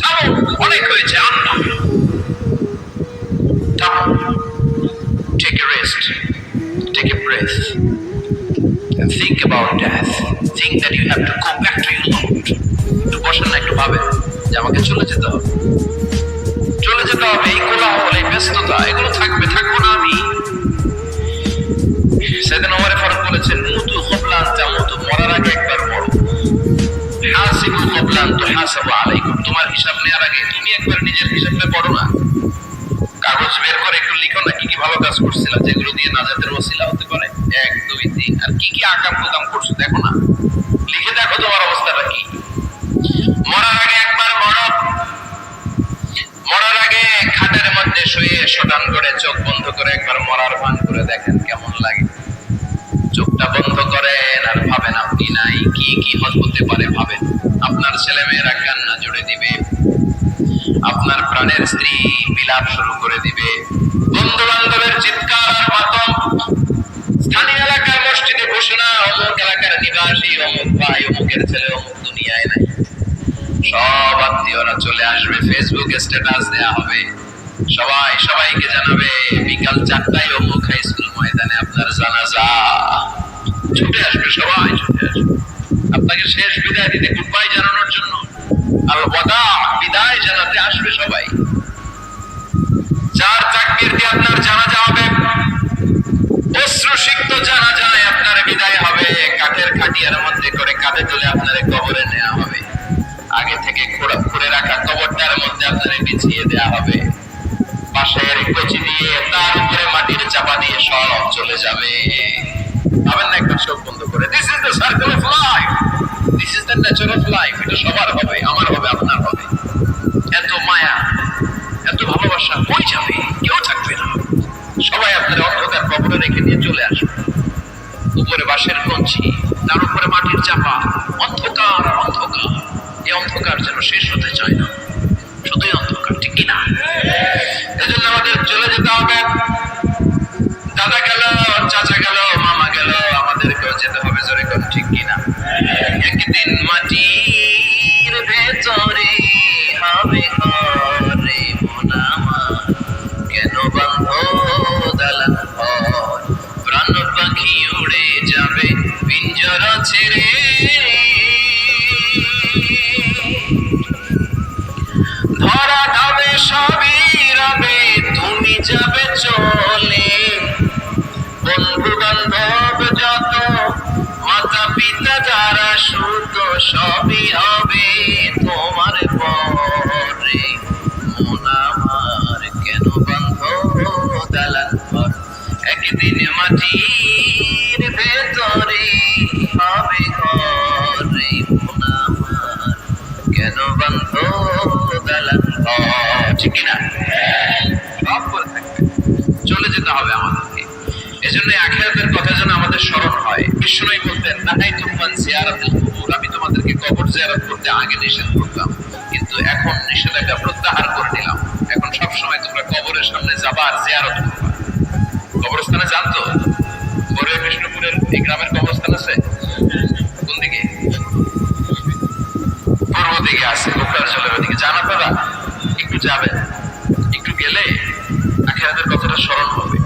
থামো, অনেক হয়েছে, আন্না থামো। Take a rest, take a breath, and think about death. Think that you have to go back to your Lord. একটু বসেন না, একটু ভাবেন যে আমাকে চলে যেতে হবে, চলে যেতে হবে। এই কোলাহল, এই ব্যস্ততা, এগুলো থাকবে, থাকবো না আমি। সেদিন ওমর ফারুক বলেছেন, মুতু ক্বাবলা আন তামুতু, মরার আগে একবার মরো। হাসিবু ক্বাবলা আন তুহাসাবু আলাইকুম, তোমার হিসাব নেওয়ার আগে তুমি একবার নিজের হিসাবটা করো না। কাগজ বের করে একটু লিখো না, কি কি ভালো কাজ করছিলা, যেগুলো দিয়ে নাজাতের ওসিলা হতে পারে। 1, 2, 3, আর কি কি আকাম কুকাম করছো দেখো না, লিখে দেখো তোমার অবস্থাটা কি। মরার আগে একবার মরো। মরার আগে খাটের মধ্যে শুয়ে শটান করে চোখ বন্ধ করে একবার মরার ভান করে দেখেন কেমন লাগে। চোখটা বন্ধ করেন আর ভাবেন আপনি নাই, কি কি হতে পারে ভাবেন। আপনার ছেলে মেয়েরা কান্না জুড়ে দিবে, আপনার প্রাণের স্ত্রী বিলাপ শুরু করে দিবে, বন্ধু বান্ধবের চিৎকার আর মাতম, স্থানীয় এলাকার মসজিদে ঘোষণা, অমুক এলাকার নিবাসী, অমুক ভাই, অমুকের ছেলে অমুক দুনিয়ায় নাই। সব আত্মীয়রা চলে আসবে, ফেসবুকে স্ট্যাটাস দেয়া হবে, সবাই সবাইকে জানাবে বিকাল 4টায় অমুক হাই স্কুল ময়দানে আপনার জানাজা। ছুটে আসবে, সবাই ছুটে আসবে আপনাকে শেষ বিদায় দিতে, গুড বাই জানানোর জন্য, আল ওয়াদা, বিদায় জানাতে আসবে সবাই। 4 তাকবীর দিয়ে আপনার জানাজা হবে, অশ্রুসিক্ত জানাজায় আপনার বিদায় হবে। কাঠের খাটিয়ার মধ্যে করে কাঁধে তুলে আপনার কবরে নেওয়া হবে। আগে থেকে খুঁড়ে রাখা কবরটার মধ্যে আপনার বিছিয়ে দেওয়া হবে। পাশের কচি দিয়ে তার উপরে মাটির চাপা দিয়ে সব চলে যাবে। ভাবেন না একবার চোখ বন্ধ করে, this is the circle of life, this is the nature of life. এটা সবার হবে, আমার হবে, আপনার হবে। এত মায়া, এত ভালোবাসা কই যাবে? কেউ থাকবে না, সবাই আপনার অন্ধকার কবরে রেখে দিয়ে চলে আসবে। উপরে বাঁশের কঞ্চি, তার উপরে মাটির চাপা, অন্ধকার অন্ধকার। এই অন্ধকার যেন শেষ হতে চায় না, শুধুই অন্ধকার, ঠিক কিনা? এজন্য আমাদের চলে যেতে হবে। দাদা গেল, চাচা গেল, মামা গেল, আমাদেরকেও যেতে হবে, জোরে কোন ঠিক কিনা? একদিন মাটির ভেতরে হবে ঘরে মন আমার, কেন বন্ধ দালান ঘর, প্রাণ পাখি উড়ে যাবে পিঞ্জরা ছেড়ে। ধরা খাবে সবই রবে, তুমি যাবে চলে। বন্ধু বান্ধব যত, মাতা পিতা যারা সুত, সবই হবে তোমার পরে। মন আমার কেন বন্ধ দালান ঘর, একদিন মাটির ভেতরে হবে ঘরে মন আমার, কেন বন্ধ দালান ঘর, ঠিক কিনা? সব করে থাকবে, চলে যেতে হবে আমাদেরকে। এজন্য আখিরাতের কথা যেন আমাদের স্মরণ হয়। বিশ্বনবী বলতেন, নাহাইতুকুম আন জিয়ারাতিল কুবুর, আমি তোমাদেরকে কবর জিয়ারত করতে আগে নিষেধ করতাম, কিন্তু এখন নিষেধাজ্ঞা প্রত্যাহার করে নিলাম। এখন সব সময় তোমরা কবরের সামনে যাবা আর জিয়ারত করবা। কবরস্থানে জানতো বড়ুয়া বিষ্ণুপুরের এই গ্রামের কবরস্থান আছে কোন দিকে? পূর্ব দিকে আছে, গোপালজলের ওদিকে। জানা পারা একটু যাবেন, একটু গেলে আখিরাতের কথাটা স্মরণ হবে।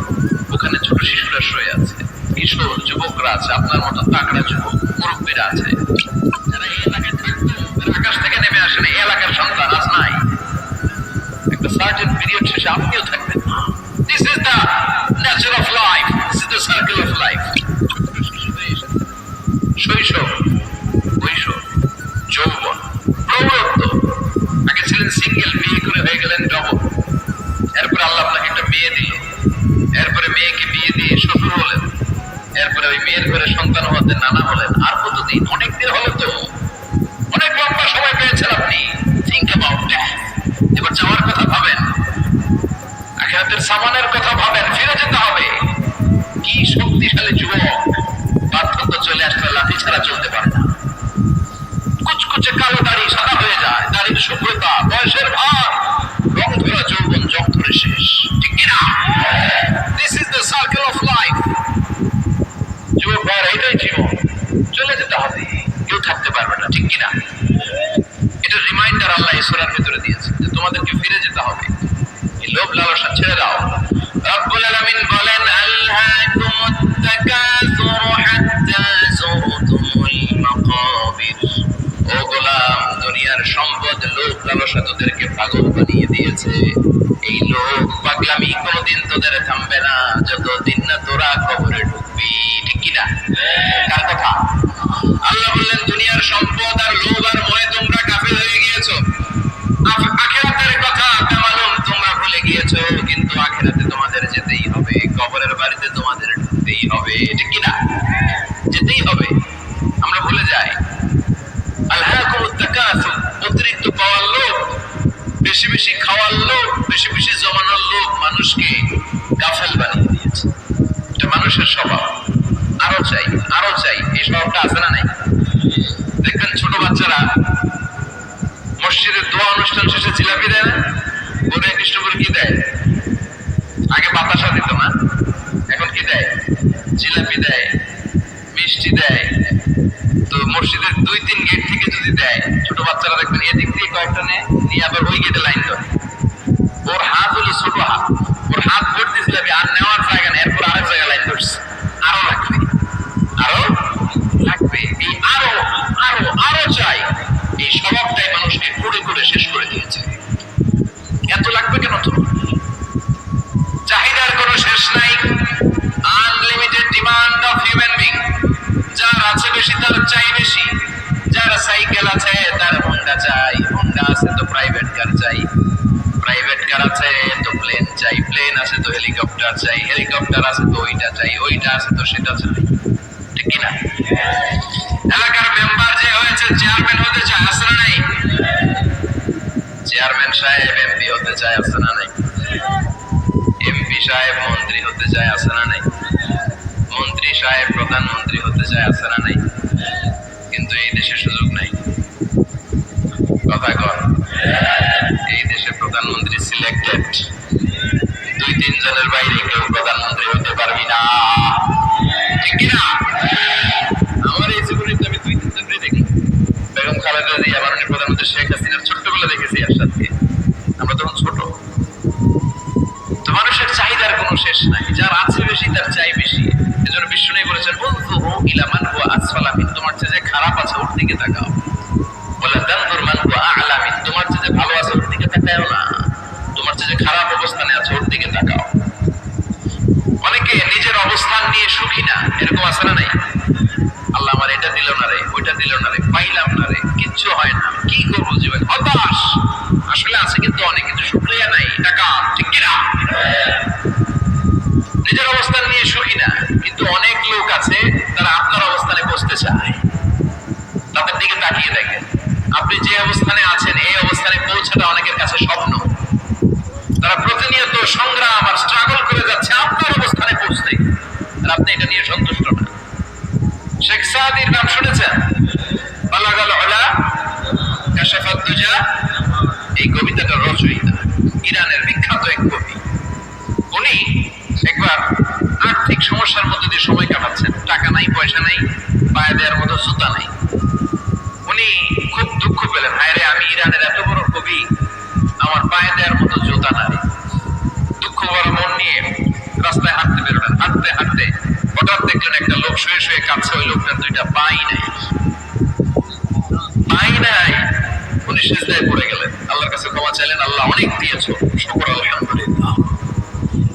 ওখানে ছোট শিশুরা শুয়ে আছে, কিশোর যুবকরা আছে, আপনার মতো তাকড়া যুবক, মুরব্বীরা আছে, যারা এই এলাকায় থাকতো, আকাশ থেকে নেমে আসেন, এই এলাকার সন্তান আজ নাই। একটা সার্টেন পিরিয়ড শেষে আপনিও থাকবেন। This is the nature of life, this is the circle of life. শৈশব, কৈশোর, যৌবন, প্রৌঢ়ত্ব। আগে ছিলেন সিঙ্গেল, বিয়ে করে হয়ে গেলেন ডবল। এরপরে আল্লাহ আপনাকে একটা মেয়ে দিল, এরপরে মেয়েকে বিয়ে দিয়ে শ্বশুর হলেন, এরপরে ওই মেয়ের ঘরে সন্তান হতে নানা হলেন। আর কতদিন? অনেক দিন হলো তো, অনেক লম্বা সময় পেয়েছেন আপনি। Think about that. এবার যাওয়ার কথা ভাবেন, আখিরাতের সামানের কথা ভাবেন, ফিরে যেতে হবে। কি শক্তিশালী যুবক, বার্ধক্য চলে আসলে লাঠি ছাড়া চলতে পারে না। কুচকুচে কালো দাড়ি সাদা হয়ে যায়, দাড়ির শুভ্রতা, বয়সের ভার, রং ধরা যৌবন জং ধরে শেষ, ঠিক কিনা? This is the circle of life. যুবক ভাইয়ের এটাই জীবন, চলে যেতে হবে, কেউ থাকতে পারবে না, ঠিক কিনা? এটা রিমাইন্ডার আল্লাহ এই সূরার ভিতরে একটু ফিরে যেতে হবে, এই লোভ লালসা ছেড়ে দাও। রব্বুল আলামিন বলেন আল্হাকুমুত তাকাসুরু হাত্তা যুরতুমুল মাকাবির। ও গোলাম, দুনিয়ার সম্পদ লোভ লালসা তোদেরকে পাগল বানিয়ে দিয়েছে। এই লোভ পাগলামি কোনোদিন তোদের থামবে না যতদিন না তোরা কবরে ঢুকবি, ঠিক কিনা? কার কথা? আল্লাহ বললেন দুনিয়ার সম্পদ আর লোভ আর মোহে তোমরা কাফের হয়ে গিয়েছো। আখিরাতের কথা মালুম তোমরা ভুলে গিয়েছো, কিন্তু আখিরাতে তোমাদের যেতেই হবে, কবরের বাড়িতে তোমাদের ঢুকতেই হবে, ঠিক কিনা? যেতেই হবে, আমরা ভুলে যাই। আলহাকুমুত তাকাসুর, অতিরিক্ত পাওয়ার লোভ, বেশি বেশি খাওয়ার লোভ, বেশি বেশি জমানোর লোভ মানুষকে গাফেল বানিয়ে দিয়েছে। এটা মানুষের স্বভাব, আরো চাই আরো চাই, এই স্বভাবটা আছে না নাই? দেখবেন ছোট বাচ্চারা মসজিদের দোয়া অনুষ্ঠান শেষে জিলাপি দেয় না? বলে কৃষ্ণপুর কি দেয়? আগে বাতাসা দিত না, এখন কি দেয়? জিলাপি দেয়, মিষ্টি দেয়। তো মসজিদের 2-3 গেট থেকে যদি দেয়, ছোট বাচ্চারা দেখবেন এদিক দিয়ে কয়েকটা নিয়ে আবার ওই গেটে লাইন ধরে। ওর হাত হলো ছোট হাত, ওর হাত ভর্তি জিলাপি, আর নেওয়ার জায়গা নেই, এরপর আরেক জায়গায় লাইন ধরছে। আরো লাগবে, আরো লাগবে, এই আরো আরো আরো চাই, এই স্বভাবটাই মানুষকে করে করে শেষ করে দিয়েছে। এত লাগবে কেন? তো চাহিদার কোনো শেষ নাই, unlimited demand of human being. যার আছে বেশি তার চাই বেশি, যার সাইকেল আছে তার হোন্ডা চাই, হোন্ডা আছে তো প্রাইভেট কার চাই, প্রাইভেট কার আছে তো প্লেন চাই, প্লেন আছে তো হেলিকপ্টার চাই, হেলিকপ্টার আছে তো ওইটা চাই, ওইটা আছে তো সেটা চাই, ঠিক কিনা? এলাকার মেম্বার যে হয়েছে চেয়ারম্যান হতে চায়, আছে না নাই? চেয়ারম্যান সাহেব এমপি হতে চায়, আছে না নাই? এমপি সাহেব মন্ত্রী হতে চায়, আছে না নাই? মন্ত্রী সাহেব প্রধানমন্ত্রী হতে চায়, আছে না নাই? কিন্তু এই দেশে সুযোগ নাই। কথা কর, এই দেশে প্রধানমন্ত্রী সিলেক্টেড, 2-3 জনের বাইরে কেউ প্রধানমন্ত্রী হতে পারবি না, ঠিক কিনা? আমার এই জীবনে আমি 2-3 জনকে দেখি। বেগম খালেদা জিয়া, মাননীয় প্রধানমন্ত্রী শেখ হাসিনার ছোট্টবেলা দেখেছি এরশাদকে, আমরা তখন ছোট। তো মানুষের চাহিদার কোনো শেষ নাই, যার আছে বেশি তার চাই বেশি। এজন্য বিষ্ণু বলেছেন উনজুরু ইলা মান হুয়া আসফালা মিন, তোমার চেয়ে যে খারাপ আছে ওর দিকে তাকাও। বলে তানজুর মান হুয়া আ'লা মিন, তোমার চেয়ে যে ভালো আছে ওর দিকে তাকাও না, তোমার চেয়ে যে খারাপ অবস্থানে আছে ওর দিকে তাকাও। অনেকে নিজের অবস্থান নিয়ে সুখী না, এরকম আছে না নাই? আল্লাহ আমার এটা দিল না রে, ওইটা দিল না রে, পাইলাম না রে, কিচ্ছু হয় না, কি করবো জীবন, হতাশ। আসলে আছে কিন্তু অনেক কিছু, শুক্রিয়া নাই, টাকা, ঠিক কিনা? নিজের অবস্থান নিয়ে সুখী না, কিন্তু অনেক লোক আছে তারা আপনার অবস্থানে বসতে চায়। তাদের দিকে তাকিয়ে দেখেন, আপনি যে অবস্থানে আছেন এই অবস্থানে পৌঁছাটা অনেকের কাছে স্বপ্ন। তারা প্রতিনিয়ত সংগ্রাম আর স্ট্রাগল করে যাচ্ছে আপনার অবস্থানে পৌঁছতে, আর আপনি এটা নিয়ে সন্তুষ্ট না। শেখ সাদির নাম শুনেছেন? বালাগাল উলা কাশাফাত দুজা, এই কবিতাটা রচয়িতা, ইরানের বিখ্যাত এক কবি। উনি একবার আর্থিক সমস্যার মধ্যে দিয়ে সময় কাটাচ্ছেন, টাকা নাই, পয়সা নাই, পায়ে দেওয়ার মতো জুতা নাই। উনি খুব দুঃখ পেলেন, হায় রে, আমি ইরানের এত বড় কবি, আমার পায়ে দেওয়ার মতো জুতা নাই। দুঃখ ভরা মন নিয়ে রাস্তায় হাঁটতে বেরোলেন। হাঁটতে হাঁটতে হঠাৎ দেখলেন একটা লোক শুয়ে শুয়ে কাঁদছে, ওই লোকটার 2টা পাই নাই, পাই নাই। উনি সিজদায় পড়ে গেলেন, আল্লাহর কাছে ক্ষমা চাইলেন, আল্লাহ অনেক দিয়েছো, শুকর আলহামদুলিল্লাহ।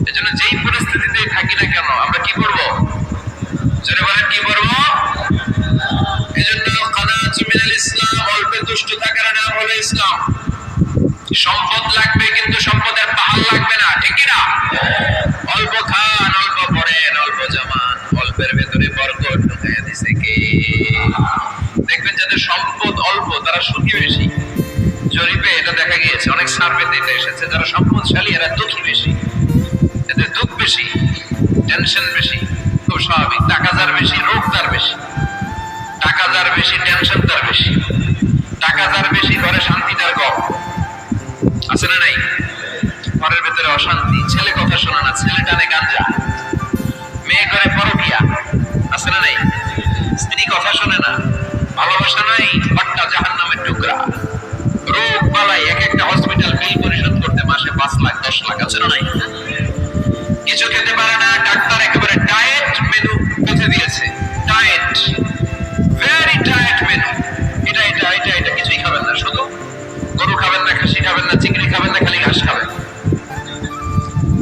এজন্য যেই পরিস্থিতিতে থাকি না কেন আমরা কি করবো? জোরে বলেন, কি করবো? এজন্য কানাতু মিনাল ইসলাম, অল্পে তুষ্ট থাকার নাম হলো ইসলাম। সম্পদ লাগবে কিন্তু সম্পদের পাহাড় লাগবে না, ঠিক কিনা? অল্প খান, অল্প পড়েন, অল্প জমান, অল্পের ভেতরে বরকত ঢুকাইয়া দিছে কে? দেখবেন যাদের সম্পদ অল্প তারা সুখী বেশি। জরিপে এটা দেখা গিয়েছে, অনেক সার্ভেতে এটা এসেছে, যারা সম্পদশালী এরা দুঃখী বেশি, এদের দুঃখ বেশি, টেনশন বেশি। খুব স্বাভাবিক, টাকা যার বেশি রোগ তার বেশি, টাকা যার বেশি টেনশন তার বেশি, টাকা যার বেশি ঘরে শান্তি তার কম, আছে না নাই? ঘরের ভেতরে অশান্তি, ছেলে কথা শোনা না, ছেলে টানে গাঞ্জা, মেয়ে করে পরকিয়া, আছে না নাই? স্ত্রী কথা শোনে না, ভালোবাসা নাই, বাট্টা জাহান্নামের টুকরা, রোগ বালাই, এক একটা হসপিটাল বিল পরিশোধ খাবেন না, খাসি খাবেন না, চিংড়ি খাবেন না, খালি ঘাস খাবেন।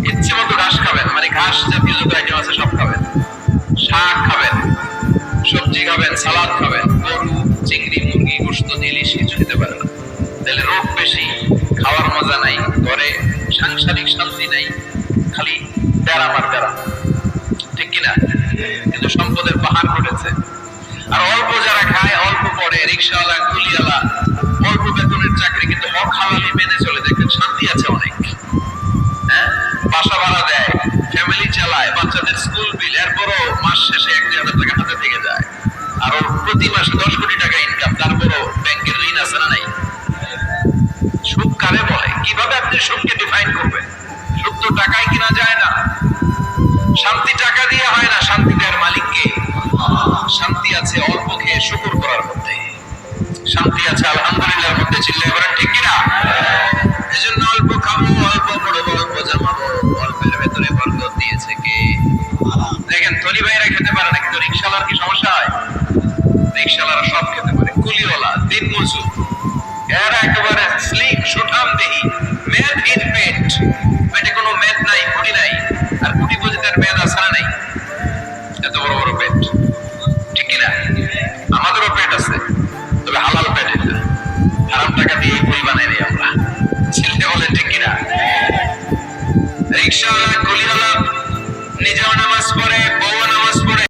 ইচ্ছে মতো ঘাস খাবেন, মানে ঘাস জাতীয় যত আইটেম আছে সব খাবেন। শাক খাবেন, সবজি খাবেন, সালাদ খাবেন। গরু, চিংড়ি, মুরগি, গোশত, ইলিশ কিছু খেতে পারে না। তাহলে রোগ বেশি, খাওয়ার মজা নাই, ঘরে সাংসারিক শান্তি নাই, খালি বেড়া মার বেড়া, ঠিক কিনা? কিন্তু সম্পদের পাহাড় ঘটেছে। আর অল্প যারা খায়, অল্প পড়ে, রিক্সাওয়ালা, কুলিওয়ালা, অল্প বেতনের চাকরি, কিন্তু হক হালালি মেনে চলে, দেখেন শান্তি আছে অনেক। হ্যাঁ, বাসা ভাড়া দেয়, ফ্যামিলি চালায়, বাচ্চাদের স্কুল বিল, এরপরও মাস শেষে 1-2 হাজার টাকা হাতে থেকে যায়। আর ওর প্রতি মাসে 10 কোটি টাকা ইনকাম, তারপরও ব্যাংকের ঋণ আছে না নাই? সুখ কারে বলে? কিভাবে আপনি সুখকে ডিফাইন করবেন? সুখ তো টাকায় কিনা যায় না। শান্তি টাকা দিয়ে হয় না, শান্তি দেওয়ার মালিক কে? শান্তি আছে অল্প খেয়ে শুকর করার মধ্যে, শান্তি আছে আলহামদুলিল্লাহর মধ্যে। চিল্লায় বলেন ঠিক কিনা? এজন্য অল্প খাবো, অল্প পড়বো, অল্প জামাবো, অল্পের ভেতরে বরকত দিয়েছে কে? দেখেন ধনী ভাইরা খেতে পারে না, কিন্তু রিক্সাওয়ালার কি সমস্যা হয়? রিক্সাওয়ালারা সব খেতে পারে। কুলিওয়ালা, দিন মজুর, এরা একেবারে স্লিম সুঠাম দেহি, মেদহীন পেট, পেটে কোনো মেদ নাই, কুড়ি নাই। আর কুড়ি বুঝে তার মেদ আছে না নাই? এত বড় বড় পেট, ঠিক কিনা? আমাদেরও পেট আছে, তবে হালাল পেট। এটা হারাম টাকা দিয়ে কুড়ি বানাই নেই আমরা। ছেলে বলেন ঠিক কিনা? রিক্সাওয়ালা, কুলিওয়ালা নিজেও নামাজ পড়ে, বউ